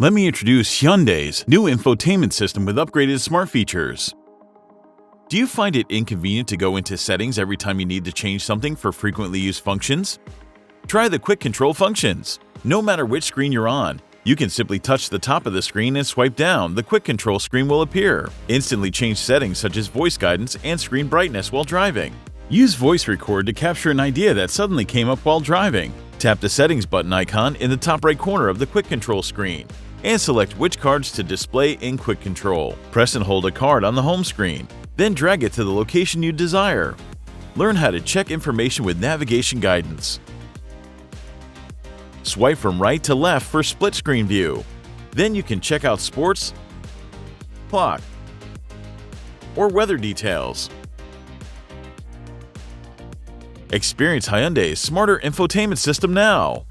Let me introduce Hyundai's new infotainment system with upgraded smart features. Do you find it inconvenient to go into settings every time you need to change something for frequently used functions? Try the quick control functions. No matter which screen you're on, you can simply touch the top of the screen and swipe down. The quick control screen will appear. Instantly change settings such as voice guidance and screen brightness while driving. Use voice record to capture an idea that suddenly came up while driving. Tap the settings button icon in the top right corner of the quick control screen and select which cards to display in quick control. Press and hold a card on the home screen, then drag it to the location you desire. Learn how to check information with navigation guidance. Swipe from right to left for split screen view. Then you can check out sports, clock, or weather details. Experience Hyundai's smarter infotainment system now.